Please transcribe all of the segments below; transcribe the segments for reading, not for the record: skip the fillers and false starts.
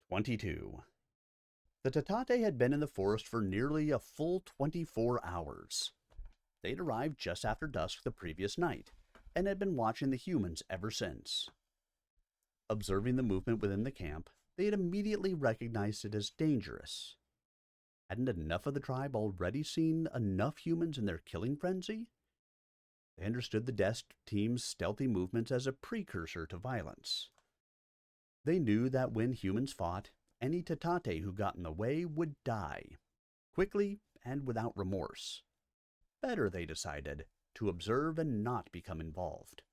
22. The Tatate had been in the forest for nearly a full 24 hours. They'd arrived just after dusk the previous night, and had been watching the humans ever since. Observing the movement within the camp, they had immediately recognized it as dangerous. Hadn't enough of the tribe already seen enough humans in their killing frenzy? They understood the desk team's stealthy movements as a precursor to violence. They knew that when humans fought, any Tatate who got in the way would die, quickly and without remorse. Better, they decided, to observe and not become involved.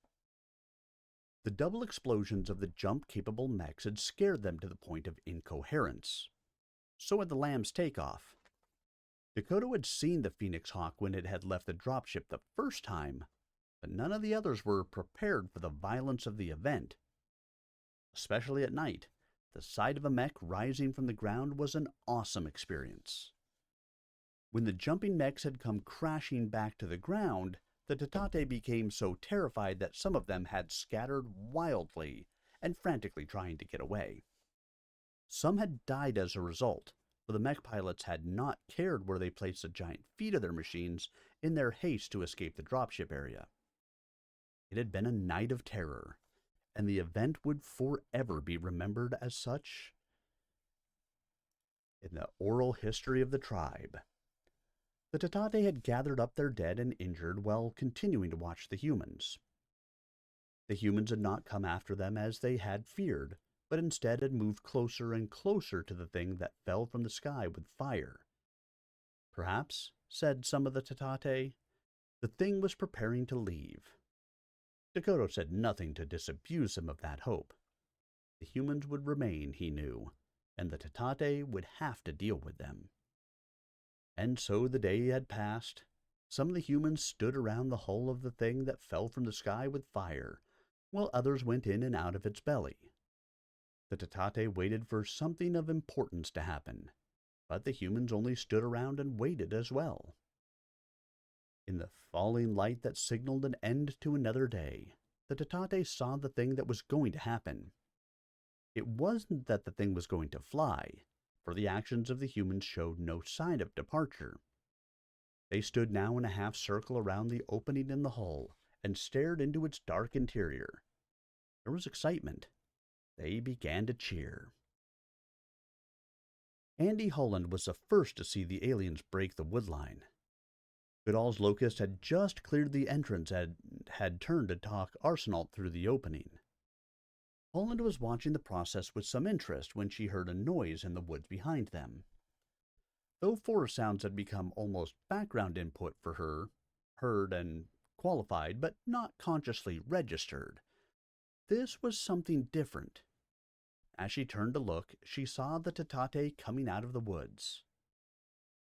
The double explosions of the jump-capable mechs had scared them to the point of incoherence. So had the Lamb's takeoff. Dakota had seen the Phoenix Hawk when it had left the dropship the first time, but none of the others were prepared for the violence of the event. Especially at night, the sight of a mech rising from the ground was an awesome experience. When the jumping mechs had come crashing back to the ground, the Tatate became so terrified that some of them had scattered wildly and frantically trying to get away. Some had died as a result, for the mech pilots had not cared where they placed the giant feet of their machines in their haste to escape the dropship area. It had been a night of terror, and the event would forever be remembered as such in the oral history of the tribe. The Tatate had gathered up their dead and injured while continuing to watch the humans. The humans had not come after them as they had feared, but instead had moved closer and closer to the thing that fell from the sky with fire. Perhaps, said some of the Tatate, the thing was preparing to leave. Dakota said nothing to disabuse him of that hope. The humans would remain, he knew, and the Tatate would have to deal with them. And so the day had passed. Some of the humans stood around the hull of the thing that fell from the sky with fire, while others went in and out of its belly. The Tatate waited for something of importance to happen, but the humans only stood around and waited as well. In the falling light that signaled an end to another day, the Tatate saw the thing that was going to happen. It wasn't that the thing was going to fly, for the actions of the humans showed no sign of departure. They stood now in a half circle around the opening in the hull and stared into its dark interior. There was excitement. They began to cheer. Andy Holland was the first to see the aliens break the woodline. Goodall's Locust had just cleared the entrance and had turned to talk Arsenault through the opening. Holland was watching the process with some interest when she heard a noise in the woods behind them. Though forest sounds had become almost background input for her, heard and qualified but not consciously registered, this was something different. As she turned to look, she saw the Tatate coming out of the woods.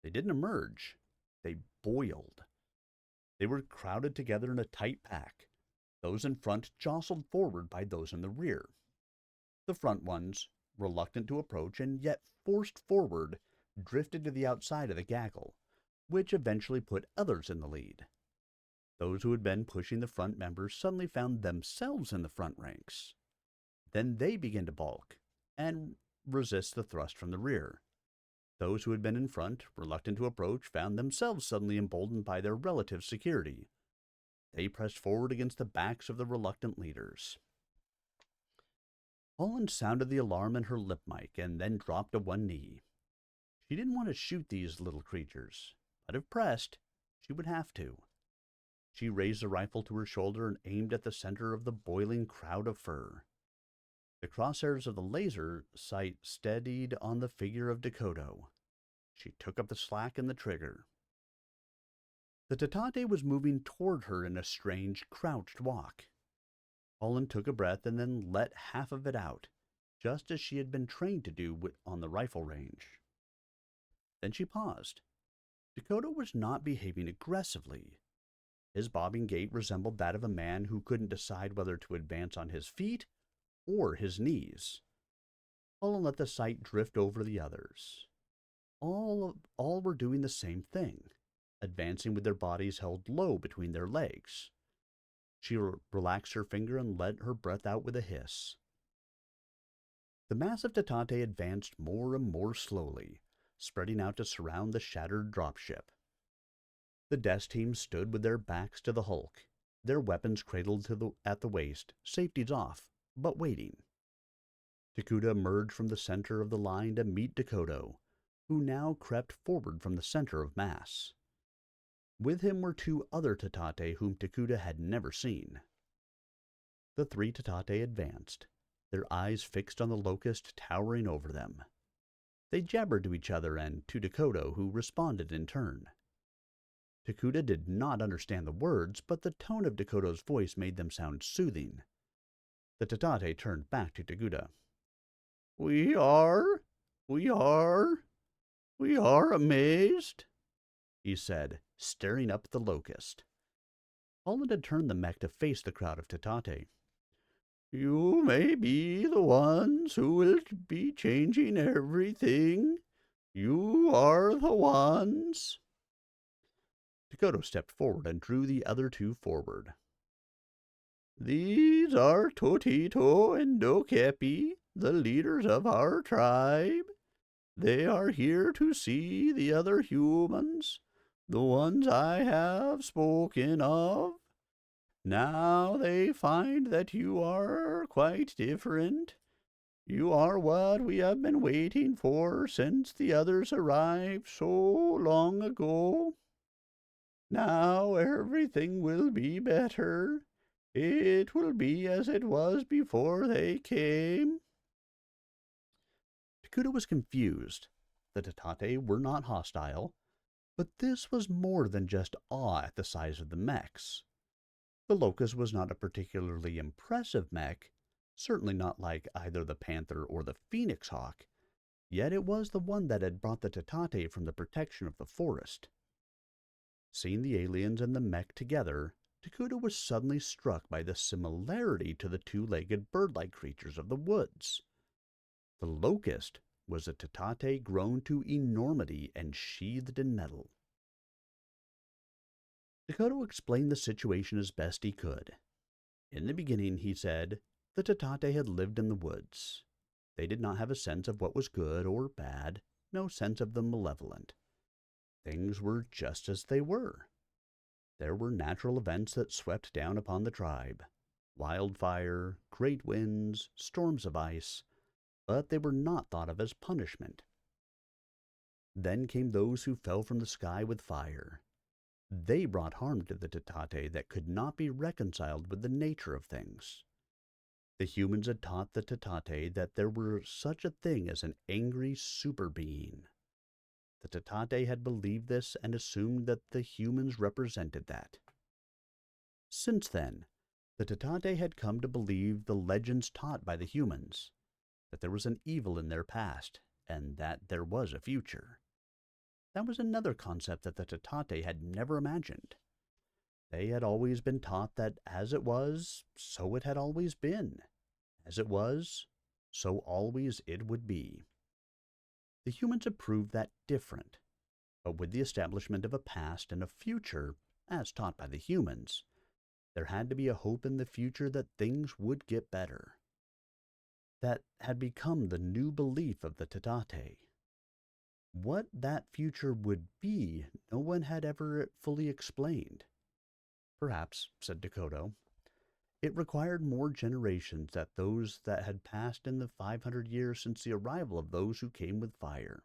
They didn't emerge. They boiled. They were crowded together in a tight pack, those in front jostled forward by those in the rear. The front ones, reluctant to approach and yet forced forward, drifted to the outside of the gaggle, which eventually put others in the lead. Those who had been pushing the front members suddenly found themselves in the front ranks. Then they began to balk and resist the thrust from the rear. Those who had been in front, reluctant to approach, found themselves suddenly emboldened by their relative security. They pressed forward against the backs of the reluctant leaders. Holland sounded the alarm in her lip mic and then dropped to one knee. She didn't want to shoot these little creatures, but if pressed, she would have to. She raised the rifle to her shoulder and aimed at the center of the boiling crowd of fur. The crosshairs of the laser sight steadied on the figure of Dakota. She took up the slack in the trigger. The Tatate was moving toward her in a strange, crouched walk. Holland took a breath and then let half of it out, just as she had been trained to do on the rifle range. Then she paused. Dakota was not behaving aggressively. His bobbing gait resembled that of a man who couldn't decide whether to advance on his feet or his knees. Holland let the sight drift over the others. All were doing the same thing, advancing with their bodies held low between their legs. She relaxed her finger and let her breath out with a hiss. The massive Tatate advanced more and more slowly, spreading out to surround the shattered dropship. The desk team stood with their backs to the hulk, their weapons cradled at the waist, safeties off, but waiting. Takuda emerged from the center of the line to meet Dakoto, who now crept forward from the center of mass. With him were two other Tatate whom Takuda had never seen. The three Tatate advanced, their eyes fixed on the locust towering over them. They jabbered to each other and to Dakoto, who responded in turn. Takuda did not understand the words, but the tone of Dakoto's voice made them sound soothing. The Tatate turned back to Takuda. We are amazed, he said, staring up at the locust. Holland had turned the mech to face the crowd of Tatate. You may be the ones who will be changing everything. You are the ones. Dakoto stepped forward and drew the other two forward. These are Totito and Dokepi, the leaders of our tribe. They are here to see the other humans, the ones I have spoken of. Now they find that you are quite different. You are what we have been waiting for since the others arrived so long ago. Now everything will be better. It will be as it was before they came. Takuda was confused. The Tatate were not hostile, but this was more than just awe at the size of the mechs. The Locust was not a particularly impressive mech, certainly not like either the Panther or the Phoenix Hawk, yet it was the one that had brought the Tatate from the protection of the forest. Seeing the aliens and the mech together, Takuda was suddenly struck by the similarity to the two-legged bird-like creatures of the woods. The Locust was a Tatate grown to enormity and sheathed in metal. Dakoto explained the situation as best he could. In the beginning, he said, the Tatate had lived in the woods. They did not have a sense of what was good or bad, no sense of the malevolent. Things were just as they were. There were natural events that swept down upon the tribe. Wildfire, great winds, storms of ice, but they were not thought of as punishment. Then came those who fell from the sky with fire. They brought harm to the Tatate that could not be reconciled with the nature of things. The humans had taught the Tatate that there were such a thing as an angry super being. The Tatate had believed this and assumed that the humans represented that. Since then, the Tatate had come to believe the legends taught by the humans, that there was an evil in their past, and that there was a future. That was another concept that the Tatate had never imagined. They had always been taught that as it was, so it had always been. As it was, so always it would be. The humans had proved that different, but with the establishment of a past and a future, as taught by the humans, there had to be a hope in the future that things would get better. That had become the new belief of the Tatate. What that future would be, no one had ever fully explained. Perhaps, said Dakoto, it required more generations than those that had passed in the 500 years since the arrival of those who came with fire.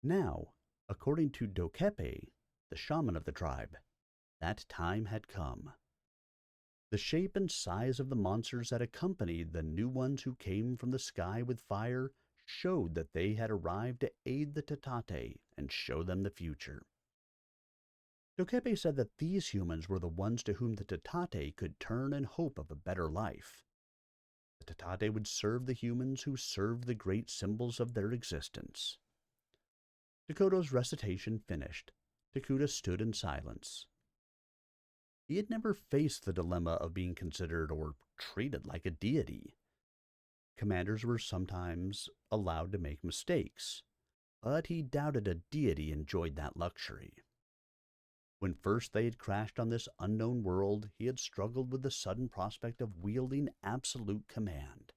Now, according to Dokepe, the shaman of the tribe, that time had come. The shape and size of the monsters that accompanied the new ones who came from the sky with fire showed that they had arrived to aid the Tatate and show them the future. Dokepe said that these humans were the ones to whom the Tatate could turn in hope of a better life. The Tatate would serve the humans who served the great symbols of their existence. Dakoto's recitation finished, Takuda stood in silence. He had never faced the dilemma of being considered or treated like a deity. Commanders were sometimes allowed to make mistakes, but he doubted a deity enjoyed that luxury. When first they had crashed on this unknown world, he had struggled with the sudden prospect of wielding absolute command.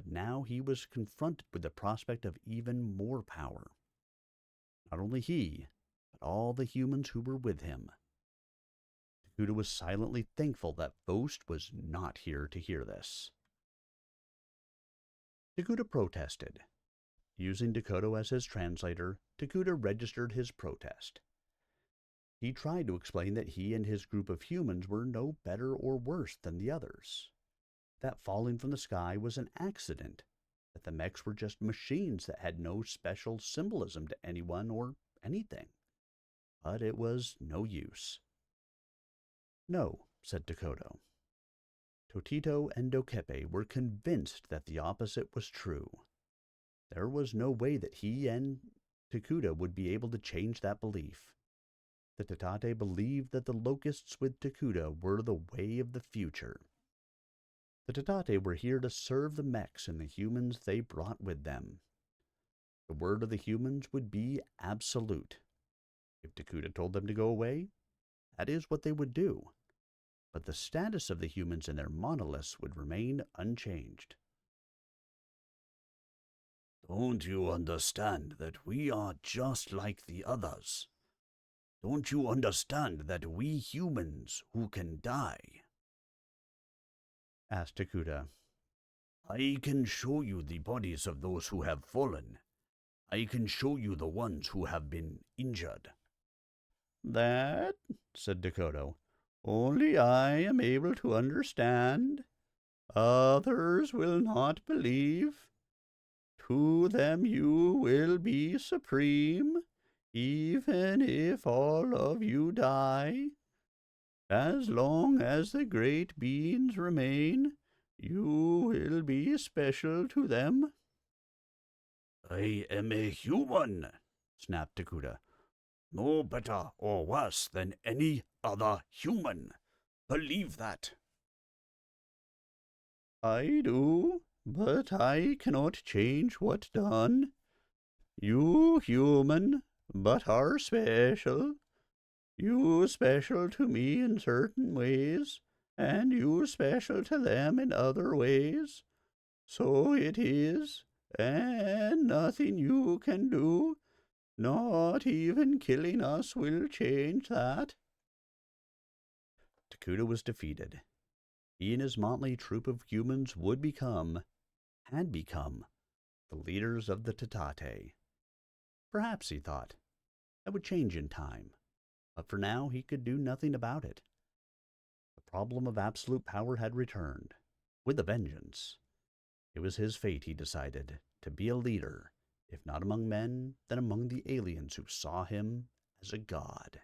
But now he was confronted with the prospect of even more power. Not only he, but all the humans who were with him. Takuda was silently thankful that Vost was not here to hear this. Takuda protested. Using Dakota as his translator, Takuda registered his protest. He tried to explain that he and his group of humans were no better or worse than the others. That falling from the sky was an accident, that the mechs were just machines that had no special symbolism to anyone or anything. But it was no use. No, said Dakota. Totito and Dokepe were convinced that the opposite was true. There was no way that he and Takuda would be able to change that belief. The Tatate believed that the locusts with Takuda were the way of the future. The Tatate were here to serve the mechs and the humans they brought with them. The word of the humans would be absolute. If Takuda told them to go away, that is what they would do. But the status of the humans and their monoliths would remain unchanged. Don't you understand that we are just like the others? Don't you understand that we humans who can die? Asked Takuda. I can show you the bodies of those who have fallen. I can show you the ones who have been injured. That, said Dakota, only I am able to understand. Others will not believe. To them you will be supreme, even if all of you die. As long as the great beings remain, you will be special to them. I am a human, snapped Takuda. No better or worse than any other human. Believe that. I do, but I cannot change what's done. You human, but are special. You special to me in certain ways, and you special to them in other ways. So it is, and nothing you can do, not even killing us, will change that. Takuda was defeated. He and his motley troop of humans had become, the leaders of the Tatate. Perhaps, he thought, that would change in time, but for now he could do nothing about it. The problem of absolute power had returned, with a vengeance. It was his fate, he decided, to be a leader, if not among men, then among the aliens who saw him as a god.